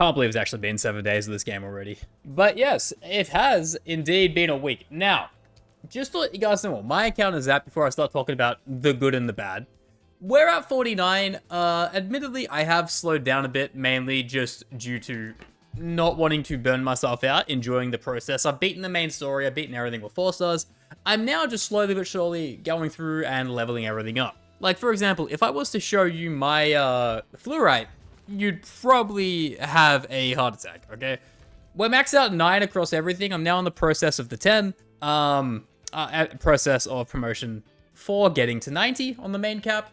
Can't believe it's actually been 7 days of this game already. But yes, it has indeed been a week. Now, just to let you guys know what my account is at before I start talking about the good and the bad. We're at 49. Admittedly, I have slowed down a bit, mainly just due to not wanting to burn myself out, enjoying the process. I've beaten the main story, I've beaten everything with 4 stars. I'm now just slowly but surely going through and leveling everything up. Like, for example, if I was to show you my Flourite, you'd probably have a heart attack, okay? We're maxed out 9 across everything. I'm now in the process of the 10. Process of promotion for getting to 90 on the main cap.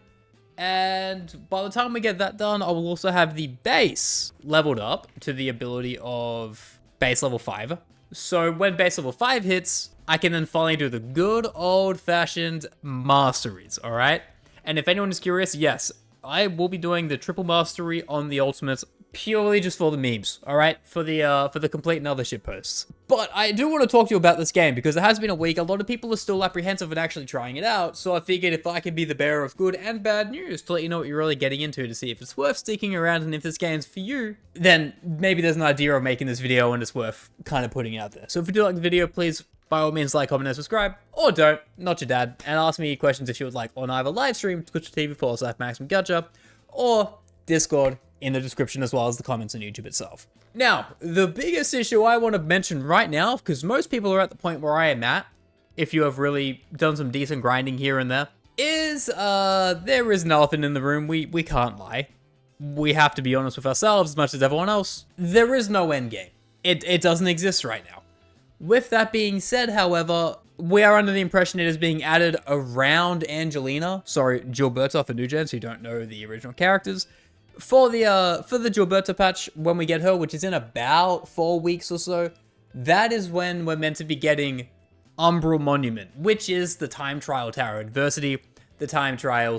And by the time we get that done, I will also have the base leveled up to the ability of base level 5. So when base level 5 hits, I can then finally do the good old-fashioned masteries, all right? And if anyone is curious, yes, I will be doing the triple mastery on the ultimates purely just for the memes, all right? For the complete and other shit posts. But I do want to talk to you about this game because it has been a week. A lot of people are still apprehensive in actually trying it out. So I figured if I can be the bearer of good and bad news to let you know what you're really getting into, to see if it's worth sticking around and if this game's for you, then maybe there's an idea of making this video and it's worth kind of putting out there. So if you do like the video, please by all means like, comment, and subscribe, or don't, not your dad, and ask me questions if you would like on either live stream, twitch.tv/maximumgacha, or Discord in the description as well as the comments on YouTube itself. Now, the biggest issue I want to mention right now, because most people are at the point where I am at, if you have really done some decent grinding here and there, is there is an elephant in the room. We can't lie. We have to be honest with ourselves as much as everyone else. There is no endgame. It doesn't exist right now. With that being said, however, we are under the impression it is being added around Angelina. Sorry, Gilberta for new gens who don't know the original characters. For the Gilberta patch, when we get her, which is in about 4 weeks or so, that is when we're meant to be getting Umbral Monument, which is the time trial Tower Adversity, the time trial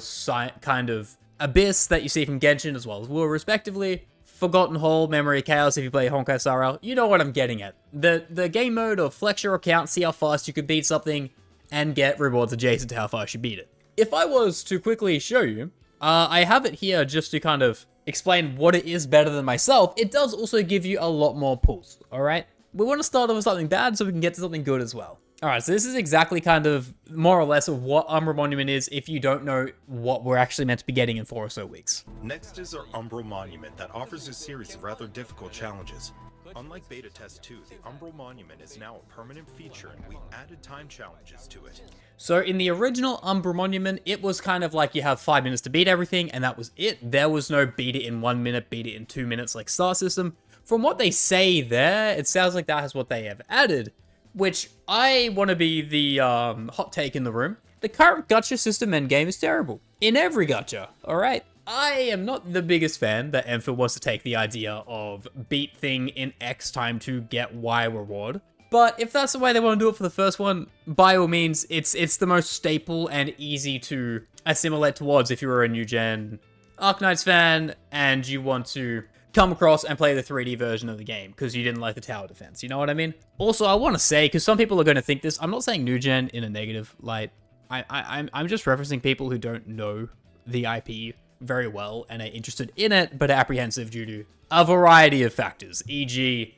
kind of abyss that you see from Genshin as well as War, respectively. Forgotten Hall, Memory Chaos if you play Honkai Star Rail. You know what I'm getting at. The game mode of flex your account, see how fast you can beat something, and get rewards adjacent to how fast you beat it. If I was to quickly show you, I have it here just to kind of explain what it is better than myself. It does also give you a lot more pulls, alright? We want to start off with something bad so we can get to something good as well. Alright, so this is exactly kind of more or less of what Umbral Monument is if you don't know what we're actually meant to be getting in 4 or so weeks. Next is our Umbral Monument that offers a series of rather difficult challenges. Unlike Beta Test 2, the Umbral Monument is now a permanent feature and we added time challenges to it. So in the original Umbral Monument, it was kind of like you have 5 minutes to beat everything and that was it. There was no beat it in 1 minute, beat it in 2 minutes like Star System. From what they say there, it sounds like that is what they have added. Which, I want to be the hot take in the room. The current gacha system endgame is terrible. In every gacha, alright? I am not the biggest fan that Endfield wants to take the idea of beat thing in X time to get Y reward. But if that's the way they want to do it for the first one, by all means, it's the most staple and easy to assimilate towards if you're a new gen Arknights fan and you want to come across and play the 3D version of the game because you didn't like the tower defense, you know what I mean? Also, I want to say, because some people are going to think this, I'm not saying new gen in a negative light. I'm just referencing people who don't know the IP very well and are interested in it, but are apprehensive due to a variety of factors, e.g.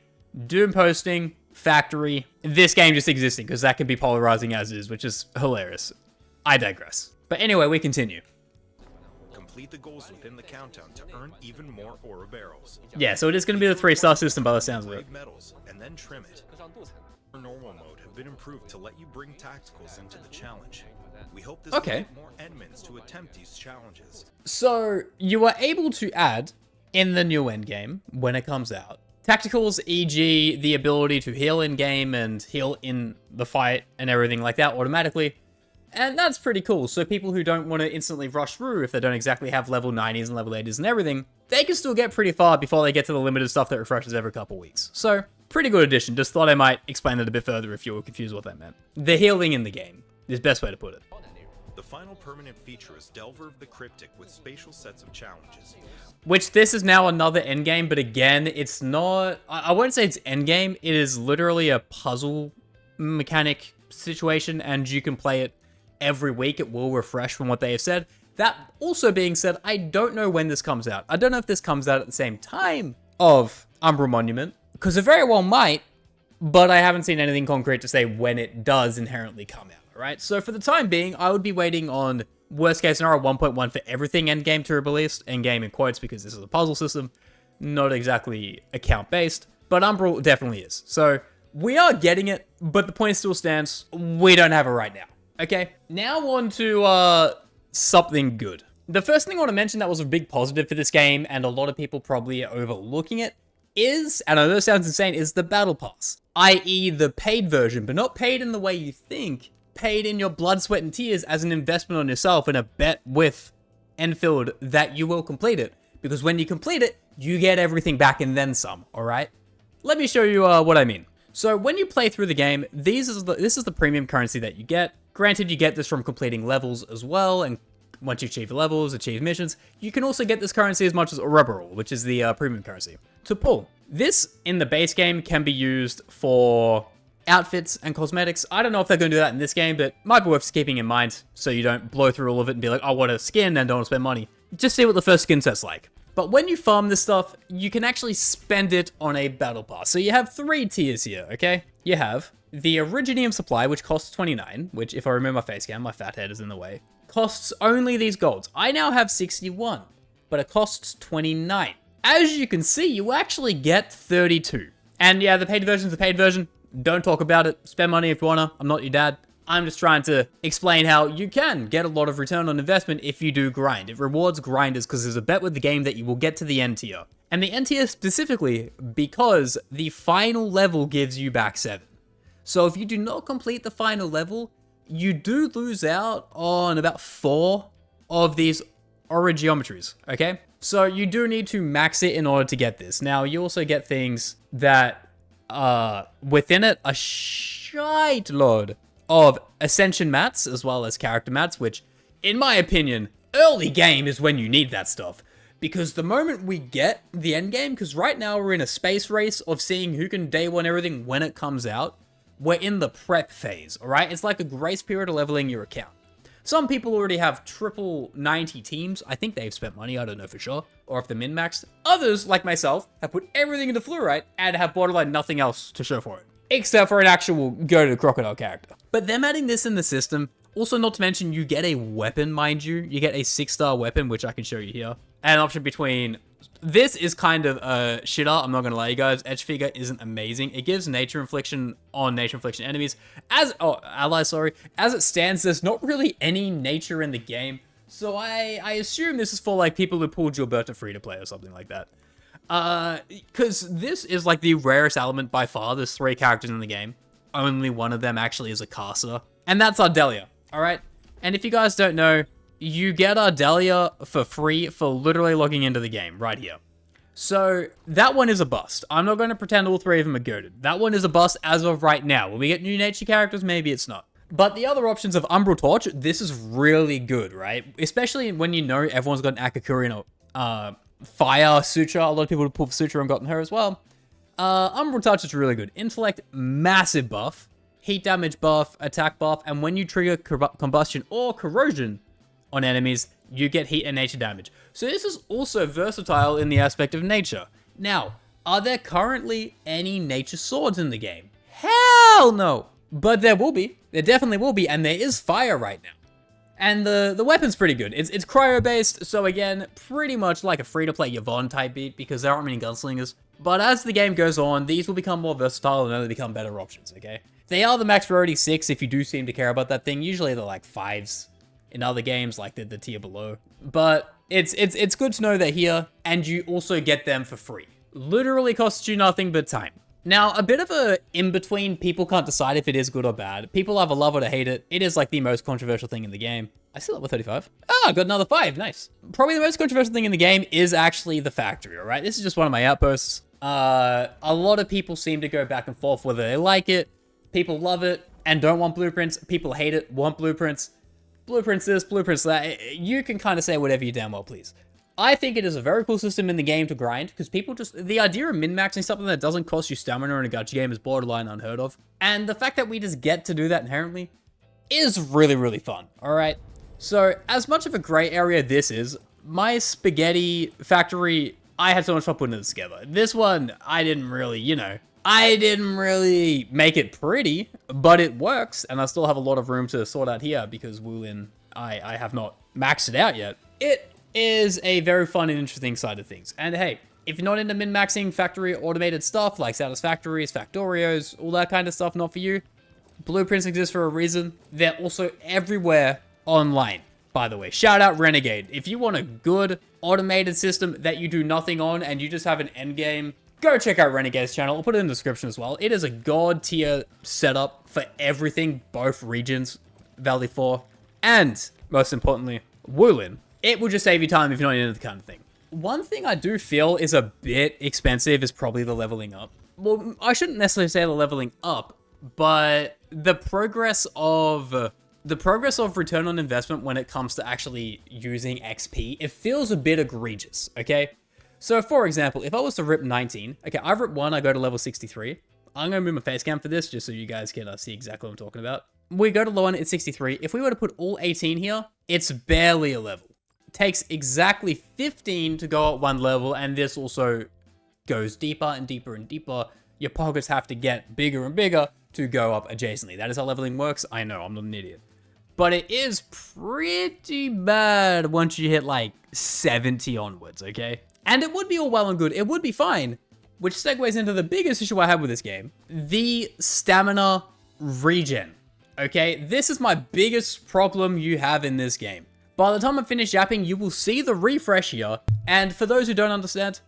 Doom posting, factory, this game just existing, because that can be polarizing as is, which is hilarious. I digress. But anyway, we continue. Complete the goals within the countdown to earn even more ore barrels. Yeah, so it is going to be the 3-star system by the sounds of it. Metals and then trim it. Normal mode have been improved to let you bring tacticals into the challenge. We hope this will get more endmins to attempt these challenges. So you are able to add in the new endgame when it comes out tacticals, e.g. the ability to heal in game and heal in the fight and everything like that automatically. And that's pretty cool. So people who don't want to instantly rush through, if they don't exactly have level 90s and level 80s and everything, they can still get pretty far before they get to the limited stuff that refreshes every couple weeks. So, pretty good addition. Just thought I might explain that a bit further if you were confused what that meant. The healing in the game is the best way to put it. The final permanent feature is Delver of the Cryptic with spatial sets of challenges. Which this is now another endgame, but again, it's not... I won't say it's endgame. It is literally a puzzle mechanic situation, and you can play it every week. It will refresh from what they have said. That also being said, I don't know when this comes out. I don't know if this comes out at the same time of Umbral Monument, because it very well might, but I haven't seen anything concrete to say when it does inherently come out, alright? So for the time being, I would be waiting on worst case scenario 1.1 for everything Endgame to be released. Endgame in quotes because this is a puzzle system, not exactly account-based, but Umbral definitely is. So we are getting it, but the point still stands, we don't have it right now. Okay, now on to something good. The first thing I want to mention that was a big positive for this game, and a lot of people probably are overlooking it, is, and I know this sounds insane, is the Battle Pass. I.e. the paid version, but not paid in the way you think. Paid in your blood, sweat, and tears as an investment on yourself and a bet with Endfield that you will complete it. Because when you complete it, you get everything back and then some, alright? Let me show you what I mean. So when you play through the game, this is the premium currency that you get. Granted, you get this from completing levels as well, and once you achieve levels, achieve missions, you can also get this currency as much as Ouroboros, which is the premium currency, to pull. This, in the base game, can be used for outfits and cosmetics. I don't know if they're going to do that in this game, but might be worth keeping in mind so you don't blow through all of it and be like, I want a skin and don't want to spend money. Just see what the first skin set's like. But when you farm this stuff, you can actually spend it on a battle pass. So you have 3 tiers here, okay? You have the Originium supply, which costs 29, which if I remove my face cam, my fat head is in the way, costs only these golds. I now have 61, but it costs 29. As you can see, you actually get 32. And yeah, the paid version's the paid version. Don't talk about it. Spend money if you wanna. I'm not your dad. I'm just trying to explain how you can get a lot of return on investment if you do grind. It rewards grinders because there's a bet with the game that you will get to the end tier. And the end tier specifically because the final level gives you back 7. So if you do not complete the final level, you do lose out on about 4 of these Origeometries, okay? So you do need to max it in order to get this. Now, you also get things that, within it, a shite load of Ascension mats, as well as character mats, which, in my opinion, early game is when you need that stuff. Because the moment we get the end game, because right now we're in a space race of seeing who can day one everything when it comes out, we're in the prep phase, alright? It's like a grace period of leveling your account. Some people already have triple 90 teams. I think they've spent money, I don't know for sure. Or if they're min-maxed. Others, like myself, have put everything into Flourite and have borderline nothing else to show for it. Except for an actual go-to-crocodile character. But them adding this in the system, also not to mention you get a weapon, mind you. You get a 6-star weapon, which I can show you here. And an option between... This is kind of a shitter, I'm not going to lie you guys. Edge figure isn't amazing. It gives nature infliction on nature infliction enemies. Allies, sorry. As it stands, there's not really any nature in the game. So I assume this is for like people who pulled Gilberto free to play or something like that. Because this is like the rarest element by far. There's 3 characters in the game. Only one of them actually is a caster. And that's Ardelia, alright? And if you guys don't know, you get Ardelia for free for literally logging into the game right here. So that one is a bust. I'm not going to pretend all 3 of them are goated. That one is a bust as of right now. Will we get new nature characters? Maybe it's not. But the other options of Umbral Torch, this is really good, right? Especially when you know everyone's got an Akakuri and Fire Sutra. A lot of people have pulled Sutra and gotten her as well. Umbral Touch is really good. Intellect, massive buff. Heat damage buff, attack buff, and when you trigger combustion or corrosion on enemies, you get heat and nature damage. So this is also versatile in the aspect of nature. Now, are there currently any nature swords in the game? Hell no! But there will be. There definitely will be, and there is fire right now. And the weapon's pretty good. It's cryo-based, so again, pretty much like a free-to-play Yvonne type beat, because there aren't many gunslingers. But as the game goes on, these will become more versatile and only become better options, okay? They are the max priority 6 if you do seem to care about that thing. Usually they're like 5s. In other games, like the tier below. But it's good to know they're here, and you also get them for free. Literally costs you nothing but time. Now, a bit of a in-between, people can't decide if it is good or bad. People either love it or hate it. It is like the most controversial thing in the game. I still have a 35. Ah, got another 5, nice. Probably the most controversial thing in the game is actually the factory, alright? This is just one of my outposts. A lot of people seem to go back and forth whether they like it. People love it and don't want blueprints. People hate it, want blueprints. Blueprints this, blueprints that. You can kind of say whatever you damn well please. I think it is a very cool system in the game to grind, because people just... The idea of min-maxing something that doesn't cost you stamina in a gacha game is borderline unheard of. And the fact that we just get to do that inherently is really, really fun, alright? So, as much of a gray area this is, my spaghetti factory I had so much fun putting this together. This one, I didn't really, I didn't really make it pretty, but it works, and I still have a lot of room to sort out here because Wulin, I have not maxed it out yet. It is a very fun and interesting side of things. And hey, if you're not into min-maxing factory automated stuff like Satisfactories, Factorios, all that kind of stuff, not for you, blueprints exist for a reason. They're also everywhere online, by the way. Shout out Renegade. If you want a good automated system that you do nothing on and you just have an endgame, go check out Renegade's channel. I'll put it in the description as well. It is a god tier setup for everything, both regions, Valley 4, and most importantly, Wulin. It will just save you time if you're not into the kind of thing. One thing I do feel is a bit expensive is probably the leveling up. Well, I shouldn't necessarily say the leveling up, but the progress of return on investment when it comes to actually using XP, it feels a bit egregious, okay? So for example, if I was to rip 19, okay, I've ripped 1, I go to level 63. I'm going to move my face cam for this just so you guys can see exactly what I'm talking about. We go to low one, it's 63. If we were to put all 18 here, it's barely a level. It takes exactly 15 to go up 1 level, and this also goes deeper and deeper and deeper. Your pockets have to get bigger and bigger to go up adjacently. That is how leveling works. I know, I'm not an idiot. But it is pretty bad once you hit like 70 onwards, okay? And it would be all well and good. It would be fine. Which segues into the biggest issue I have with this game. The stamina regen, okay? This is my biggest problem you have in this game. By the time I finish yapping, you will see the refresh here. And for those who don't understand,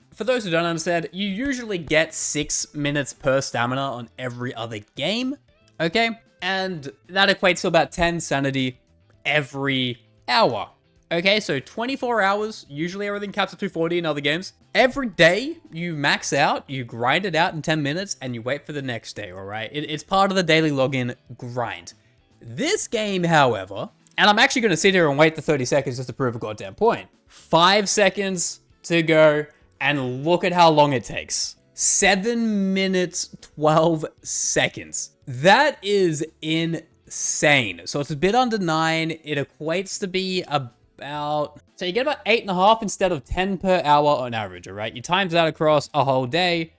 you usually get 6 minutes per stamina on every other game, okay? And that equates to about 10 sanity every hour. Okay, so 24 hours, usually everything caps at 240 in other games. Every day, you max out, you grind it out in 10 minutes, and you wait for the next day, alright? It's part of the daily login grind. This game, however, and I'm actually going to sit here and wait the 30 seconds just to prove a goddamn point. 5 seconds to go, and look at how long it takes. 7 minutes, 12 seconds. That is insane. So it's a bit under 9. It equates to be about... So you get about 8.5 instead of 10 per hour on average, alright? You times that across a whole day.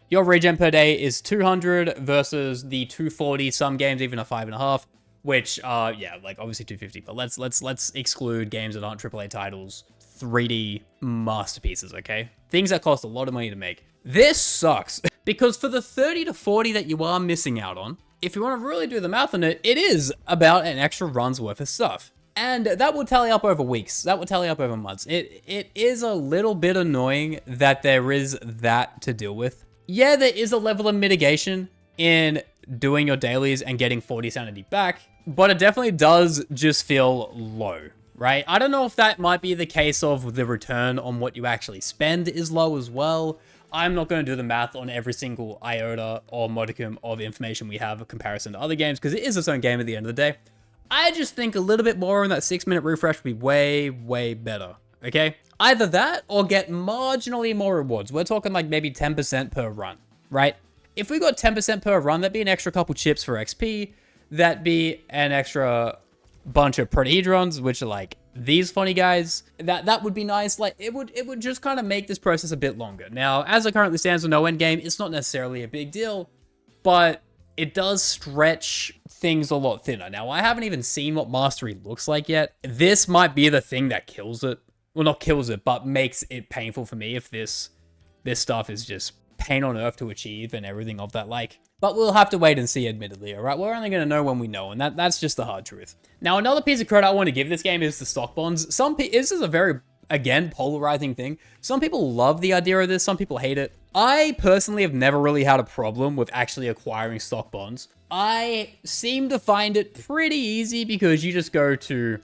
Your regen per day is 200 versus the 240, some games even a 5.5. Which are, yeah, like obviously 250. But let's exclude games that aren't AAA titles. 3D masterpieces, okay? Things that cost a lot of money to make. This sucks. Because for the 30 to 40 that you are missing out on, if you want to really do the math on it, it is about an extra run's worth of stuff. And that will tally up over weeks. That will tally up over months. It is a little bit annoying that there is that to deal with. Yeah, there is a level of mitigation in doing your dailies and getting 40 sanity back, but it definitely does just feel low, right? I don't know if that might be the case of the return on what you actually spend is low as well. I'm not going to do the math on every single iota or modicum of information we have in comparison to other games, because it is its own game at the end of the day. I just think a little bit more on that 6-minute refresh would be way, way better, okay? Either that or get marginally more rewards. We're talking like maybe 10% per run, right? If we got 10% per run, that'd be an extra couple chips for XP. That'd be an extra bunch of protahedrons, which are like these funny guys. That would be nice. Like it would just kind of make this process a bit longer. Now, as it currently stands with no endgame, it's not necessarily a big deal, but it does stretch things a lot thinner. Now, I haven't even seen what mastery looks like yet. This might be the thing that kills it. Well, not kills it, but makes it painful for me if this stuff is just pain on earth to achieve and everything of that like. But we'll have to wait and see, admittedly, alright? We're only going to know when we know, and that's just the hard truth. Now, another piece of credit I want to give this game is the stock bonds. This is a very, again, polarizing thing. Some people love the idea of this, some people hate it. I personally have never really had a problem with actually acquiring stock bonds. I seem to find it pretty easy because you just go to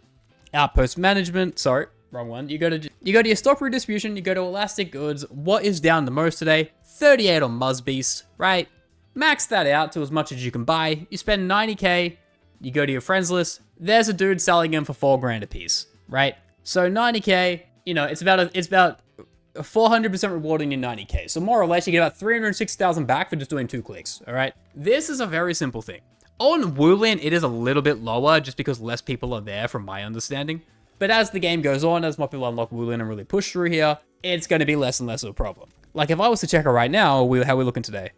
outpost management. Sorry, wrong one. You go to your stock redistribution, you go to elastic goods. What is down the most today? 38 on Muzzbeast, right? Max that out to as much as you can buy. You spend 90k, you go to your friends list. There's a dude selling them for 4 grand a piece, right? So 90k, you know, it's about a 400% reward in your 90k. So more or less, you get about 360,000 back for just doing 2 clicks, all right? This is a very simple thing. On Wulin, it is a little bit lower just because less people are there from my understanding. But as the game goes on, as more people unlock Wulin and really push through here, it's going to be less and less of a problem. Like if I was to check it right now, how are we looking today?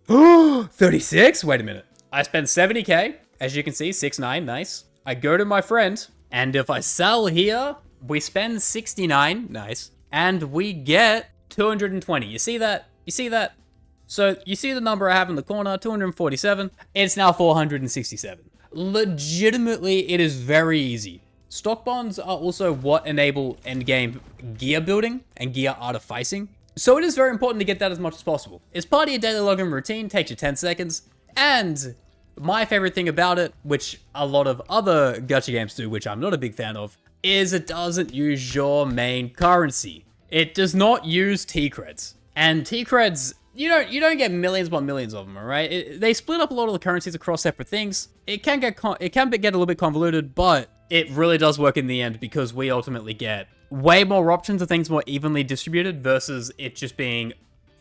36? Wait a minute. I spent 70k, as you can see, 6.9, nice. I go to my friend, and if I sell here, we spend 69, nice. And we get 220. You see that? You see that? So you see the number I have in the corner, 247. It's now 467. Legitimately, it is very easy. Stock bonds are also what enable endgame gear building and gear artificing. So it is very important to get that as much as possible. It's part of your daily login routine, takes you 10 seconds. And my favorite thing about it, which a lot of other gacha games do, which I'm not a big fan of, is it doesn't use your main currency. It does not use T-creds. And T-creds, you don't get millions upon millions of them, all right? They split up a lot of the currencies across separate things. It can get a little bit convoluted, but it really does work in the end because we ultimately get way more options of things more evenly distributed versus it just being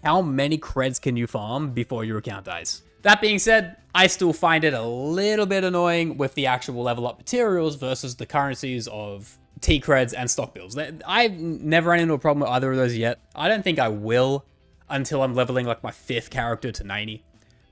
how many creds can you farm before your account dies. That being said, I still find it a little bit annoying with the actual level up materials versus the currencies of T-creds and stock builds. I've never run into a problem with either of those yet. I don't think I will until I'm leveling like my 5th character to 90.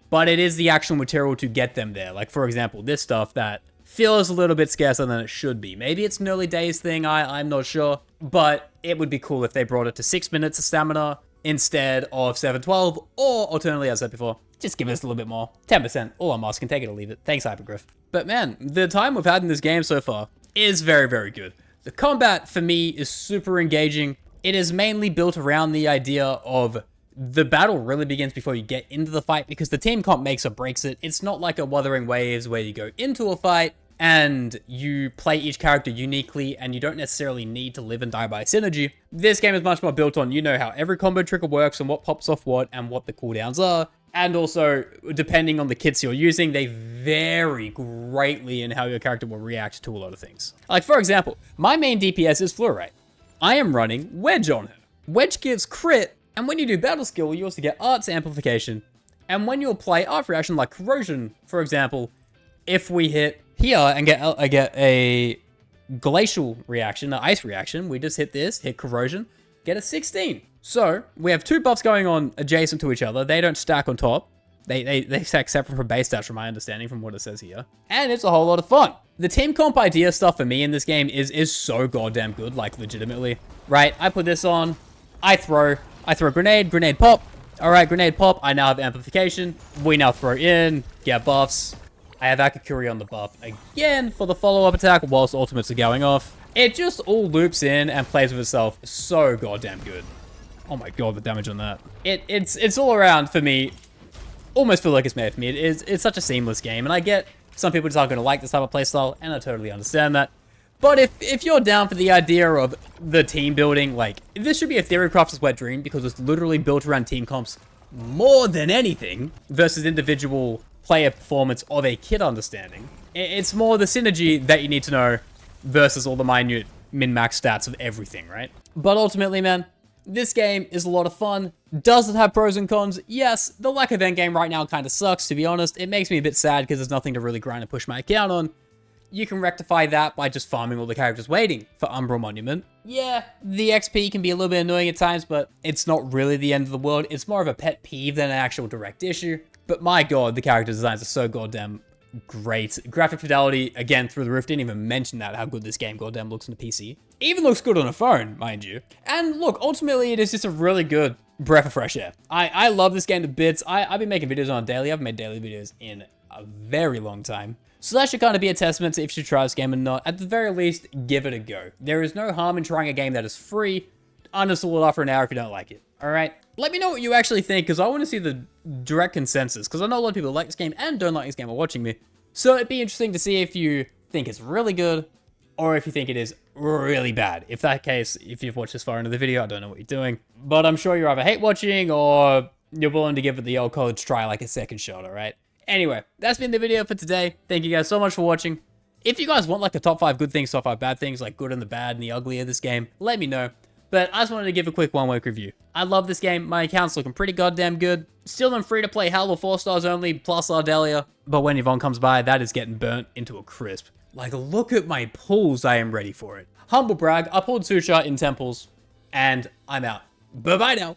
But it is the actual material to get them there. Like for example, this stuff that feels a little bit scarcer than it should be. Maybe it's an early days thing, I'm not sure. But it would be cool if they brought it to 6 minutes of stamina instead of 712, or alternatively, as I said before, just give us a little bit more. 10%, all I'm asking, take it or leave it. Thanks, Hypergriff. But man, the time we've had in this game so far is very, very good. The combat, for me, is super engaging. It is mainly built around the idea of the battle really begins before you get into the fight because the team comp makes or breaks it. It's not like a Wuthering Waves where you go into a fight and you play each character uniquely and you don't necessarily need to live and die by synergy. This game is much more built on, you know how every combo trigger works and what pops off what and what the cooldowns are. And also, depending on the kits you're using, they vary greatly in how your character will react to a lot of things. Like for example, my main DPS is Flourite. I am running Wedge on her. Wedge gives crit, and when you do battle skill, you also get arts amplification. And when you apply art reaction like corrosion, for example, if we hit here and get a glacial reaction, an ice reaction, we just hit this, hit corrosion, get a 16. So we have 2 buffs going on adjacent to each other. They don't stack on top. They stack separate from base stats from my understanding from what it says here. And it's a whole lot of fun. The team comp idea stuff for me in this game is so goddamn good, like legitimately. Right, I put this on, I throw grenade pop. All right, grenade pop, I now have amplification. We now throw in, get buffs. I have Akakuri on the buff again for the follow-up attack whilst ultimates are going off. It just all loops in and plays with itself so goddamn good. Oh my god, the damage on that. It's all around for me. Almost feel like it's made for me. It's such a seamless game, and I get some people just aren't going to like this type of playstyle, and I totally understand that. But if you're down for the idea of the team building, like, this should be a theory crafter's wet dream because it's literally built around team comps more than anything versus individual player performance of a kit understanding. It's more the synergy that you need to know versus all the minute min-max stats of everything, right? But ultimately, man, this game is a lot of fun. Does it have pros and cons? Yes. The lack of endgame right now kind of sucks, to be honest. It makes me a bit sad because there's nothing to really grind and push my account on. You can rectify that by just farming all the characters waiting for Umbral Monument. Yeah, the XP can be a little bit annoying at times, but it's not really the end of the world. It's more of a pet peeve than an actual direct issue. But my god, the character designs are so goddamn great. Graphic fidelity, again, through the roof. Didn't even mention that, how good this game goddamn looks on the PC. Even looks good on a phone, mind you. And look, ultimately, it is just a really good breath of fresh air. I love this game to bits. I've been making videos on it daily. I haven't made daily videos in a very long time. So that should kind of be a testament to if you should try this game or not. At the very least, give it a go. There is no harm in trying a game that is free. Uninstall it after an hour if you don't like it. Alright? Let me know what you actually think, because I want to see the direct consensus, because I know a lot of people like this game and don't like this game are watching me. So it'd be interesting to see if you think it's really good, or if you think it is really bad. If that case, if you've watched this far into the video, I don't know what you're doing. But I'm sure you're either hate watching, or you're willing to give it the old college try like a second shot, alright? Anyway, that's been the video for today. Thank you guys so much for watching. If you guys want like a top 5 good things, top 5 bad things, like good and the bad and the ugly of this game, let me know. But I just wanted to give a quick one-week review. I love this game. My account's looking pretty goddamn good. Still in free-to-play Hell or 4 stars only, plus Ardelia. But when Yvonne comes by, that is getting burnt into a crisp. Like, look at my pulls. I am ready for it. Humble brag, I pulled Susha in temples, and I'm out. Bye-bye now.